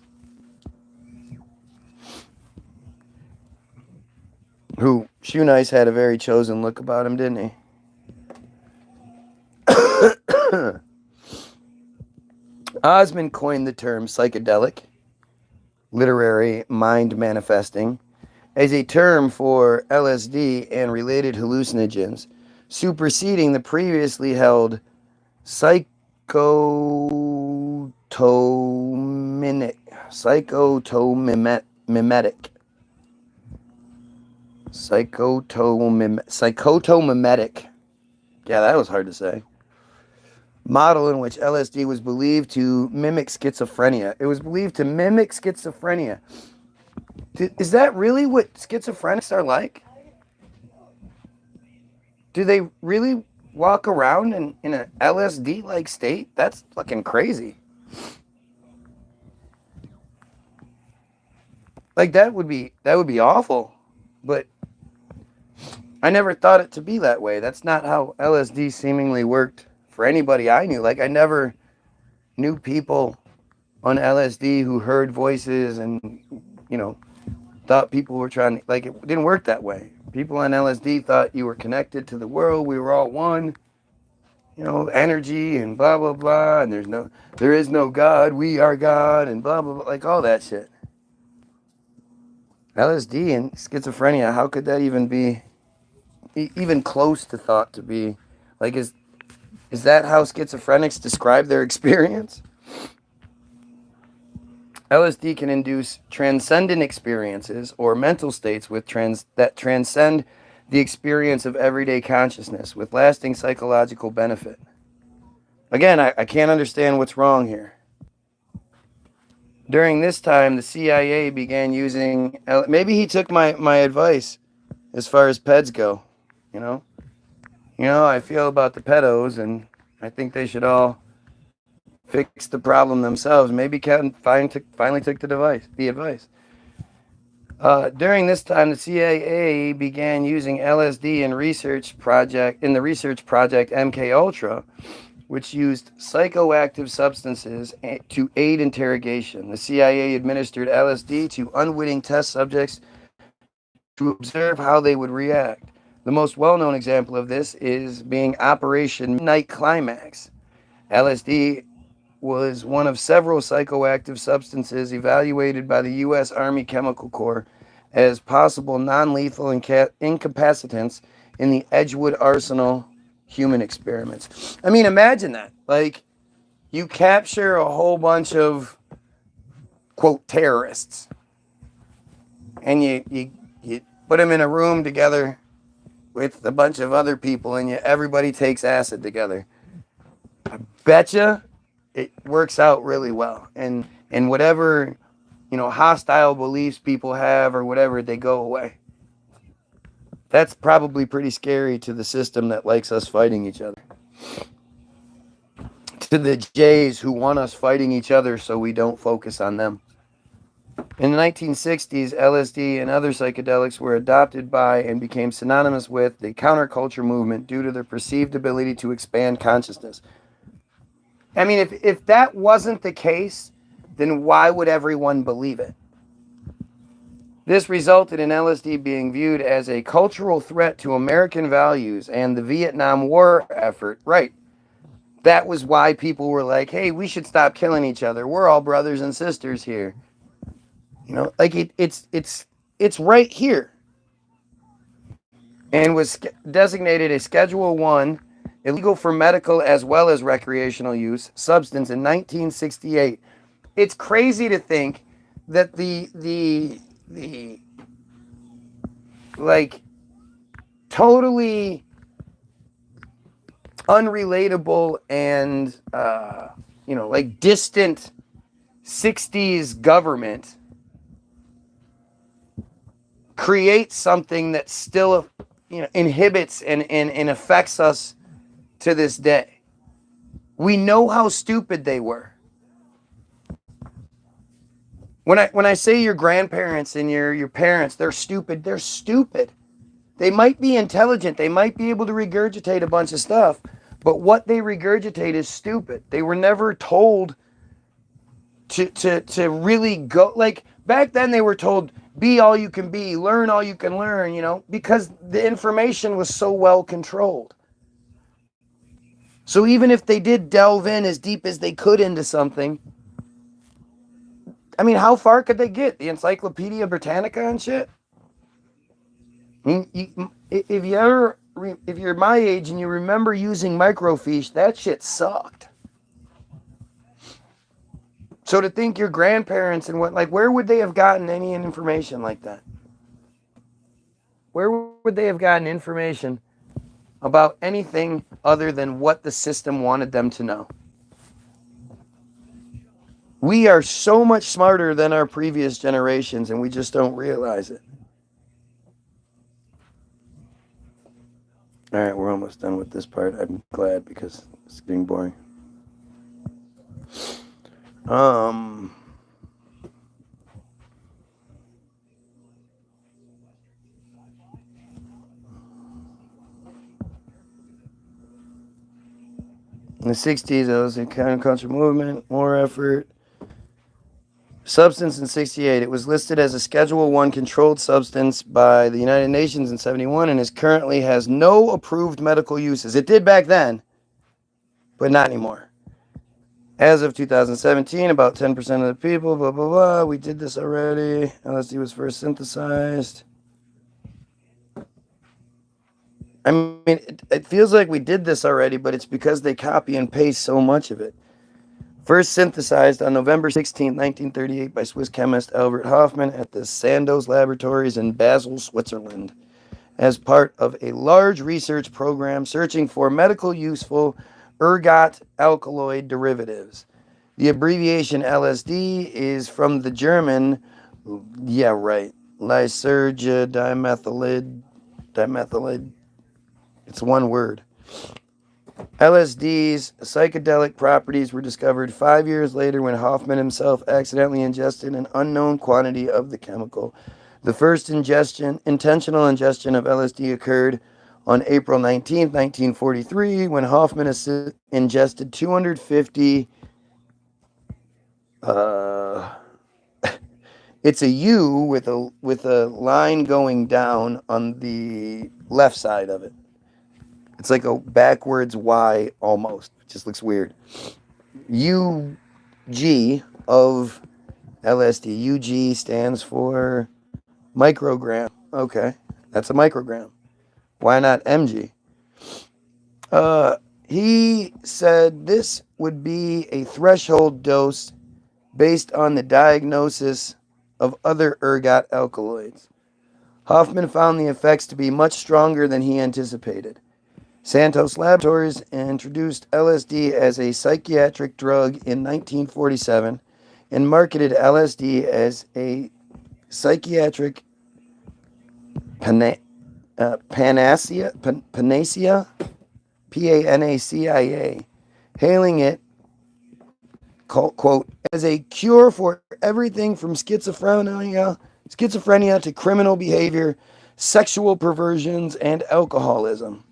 Shoe Nice had a very chosen look about him, didn't he? Osmond coined the term psychedelic, literary mind manifesting, as a term for LSD and related hallucinogens, superseding the previously held psychotomimetic, psychotomimetic, yeah, that was hard to say, model in which LSD was believed to mimic schizophrenia. It was believed to mimic schizophrenia. Is that really what schizophrenics are like? Do they really walk around in an LSD-like state? That's fucking crazy. Like that would be awful. But I never thought it to be that way. That's not how LSD seemingly worked for anybody I knew. Like I never knew people on LSD who heard voices and, you know, thought people were trying to, like, it didn't work that way. People on LSD thought you were connected to the world. We were all one, you know, energy and blah, blah, blah. And there is no God. We are God and blah, blah, blah, like all that shit. LSD and schizophrenia, how could that even be even close to thought to be? Like, is that how schizophrenics describe their experience? LSD can induce transcendent experiences or mental states that transcend the experience of everyday consciousness with lasting psychological benefit. Again, I can't understand what's wrong here. During this time, the CIA began using... Maybe he took my advice as far as peds go, you know? You know how I feel about the pedos, and I think they should all fix the problem themselves. Maybe Kevin finally took the advice. During this time, the CIA began using LSD in the research project MK Ultra, which used psychoactive substances to aid interrogation. The CIA administered LSD to unwitting test subjects to observe how they would react. The most well-known example of this is being Operation Midnight Climax. LSD was one of several psychoactive substances evaluated by the U.S. Army Chemical Corps as possible non-lethal incapacitants in the Edgewood Arsenal human experiments. I mean, imagine that. Like, you capture a whole bunch of, quote, terrorists, and you put them in a room together with a bunch of other people, and everybody takes acid together. I betcha it works out really well. And whatever, you know, hostile beliefs people have or whatever, they go away. That's probably pretty scary to the system that likes us fighting each other. To the Jays who want us fighting each other so we don't focus on them. In the 1960s, LSD and other psychedelics were adopted by and became synonymous with the counterculture movement due to their perceived ability to expand consciousness. I mean, if that wasn't the case, then why would everyone believe it? This resulted in LSD being viewed as a cultural threat to American values and the Vietnam War effort. Right. That was why people were like, hey, we should stop killing each other. We're all brothers and sisters here. You know, like it's right here. And was designated a Schedule I, illegal for medical as well as recreational use, substance in 1968. It's crazy to think that the like totally unrelatable and you know, like distant 60s government creates something that still, you know, inhibits and affects us to this day. We know how stupid they were. When I say your grandparents and your parents, they're stupid, they're stupid. They might be intelligent, they might be able to regurgitate a bunch of stuff, but what they regurgitate is stupid. They were never told to really go, like back then they were told, be all you can be, learn all you can learn, you know, because the information was so well controlled. So even if they did delve in as deep as they could into something, I mean, how far could they get? The Encyclopedia Britannica and shit? I mean, if you're my age and you remember using microfiche, that shit sucked. So to think your grandparents and where would they have gotten any information like that? Where would they have gotten information about anything other than what the system wanted them to know? We are so much smarter than our previous generations, and we just don't realize it. All right, we're almost done with this part. I'm glad because it's getting boring. In the 60s, there was a counterculture movement, more effort. Substance in 68. It was listed as a Schedule 1 controlled substance by the United Nations in 71 and currently has no approved medical uses. It did back then, but not anymore. As of 2017, about 10% of the people, blah, blah, blah. We did this already. LSD was first synthesized. I mean, it feels like we did this already, but it's because they copy and paste so much of it. First synthesized on November 16, 1938 by Swiss chemist Albert Hofmann at the Sandoz Laboratories in Basel, Switzerland, as part of a large research program searching for medical useful ergot alkaloid derivatives. The abbreviation LSD is from the German, lysergia dimethylide. It's one word. LSD's psychedelic properties were discovered 5 years later when Hoffman himself accidentally ingested an unknown quantity of the chemical. The first intentional ingestion of LSD occurred on April 19, 1943, when Hoffman ingested 250. It's a U with a line going down on the left side of it. It's like a backwards Y almost. It just looks weird. UG of LSD. UG stands for microgram. Okay, that's a microgram. Why not MG? He said this would be a threshold dose based on the diagnosis of other ergot alkaloids. Hoffman found the effects to be much stronger than he anticipated. Sandoz Laboratories introduced LSD as a psychiatric drug in 1947 and marketed LSD as a psychiatric panacea, P-A-N-A-C-I-A, hailing it, quote, as a cure for everything from schizophrenia to criminal behavior, sexual perversions, and alcoholism.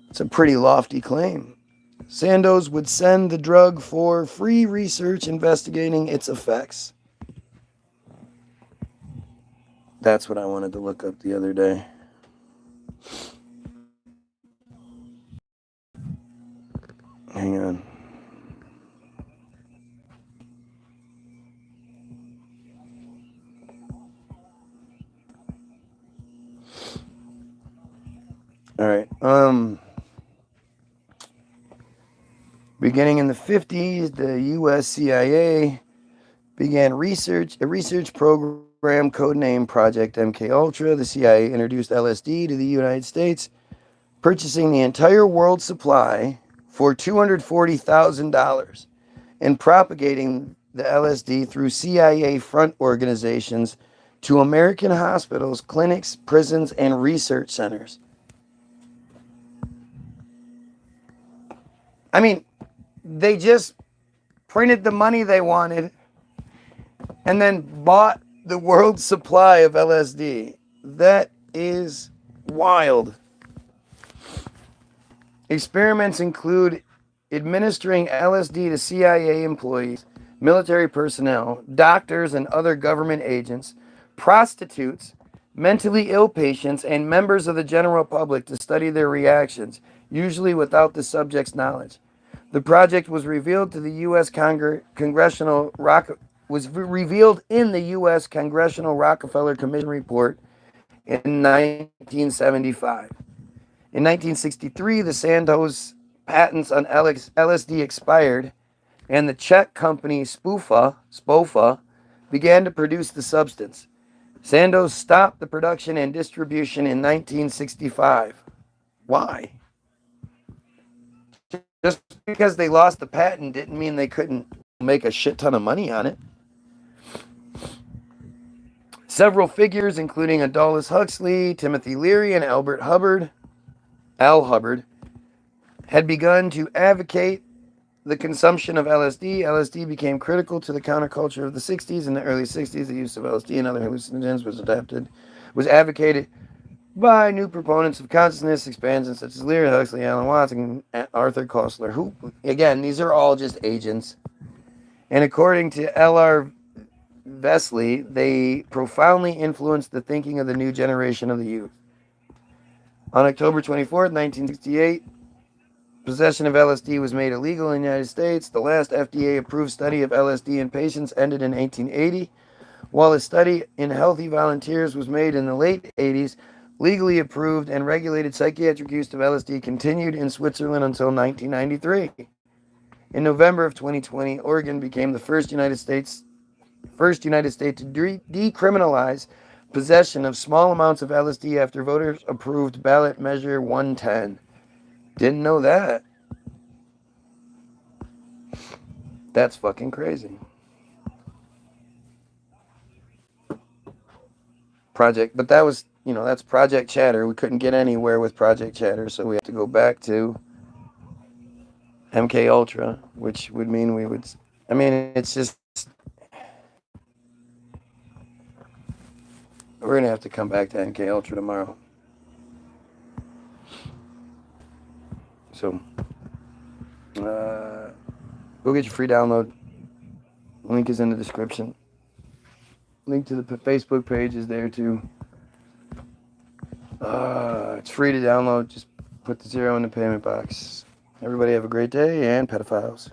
It's a pretty lofty claim. Sandoz would send the drug for free research investigating its effects. That's what I wanted to look up the other day. Hang on. All right. Beginning in the 50s, the U.S. CIA began a research program codenamed Project MKUltra. The CIA introduced LSD to the United States, purchasing the entire world supply for $240,000 and propagating the LSD through CIA front organizations to American hospitals, clinics, prisons, and research centers. I mean, they just printed the money they wanted and then bought the world's supply of LSD. That is wild. Experiments include administering LSD to CIA employees, military personnel, doctors and other government agents, prostitutes, mentally ill patients, and members of the general public to study their reactions. usually without the subject's knowledge. The project was revealed to the U.S. revealed in the U.S. Congressional Rockefeller Commission report in 1975. In 1963, the Sandoz patents on LSD expired, and the Czech company Spofa began to produce the substance. Sandoz stopped the production and distribution in 1965. Why? Just because they lost the patent didn't mean they couldn't make a shit ton of money on it. Several figures, including Aldous Huxley, Timothy Leary, and Al Hubbard, had begun to advocate the consumption of LSD. LSD became critical to the counterculture of the 60s. In the early 60s, the use of LSD and other hallucinogens was advocated by new proponents of consciousness expansion such as Leary, Huxley, Alan Watts, and Arthur Koestler, who, again, these are all just agents. And according to L.R. Vesley, they profoundly influenced the thinking of the new generation of the youth. On October 24th, 1968, possession of LSD was made illegal in the United States. The last FDA-approved study of LSD in patients ended in 1880, while a study in healthy volunteers was made in the late 80s. Legally approved and regulated psychiatric use of LSD continued in Switzerland until 1993. In November of 2020, Oregon became the first United state to decriminalize possession of small amounts of LSD after voters approved ballot measure 110. Didn't know that. That's fucking crazy. But that was, that's Project Chatter. We couldn't get anywhere with Project Chatter, so we have to go back to MK Ultra, which would mean it's just, we're going to have to come back to MK Ultra tomorrow. So, go get your free download. Link is in the description. Link to the Facebook page is there too. It's free to download. Just put the 0 in the payment box. Everybody have a great day, and pedophiles.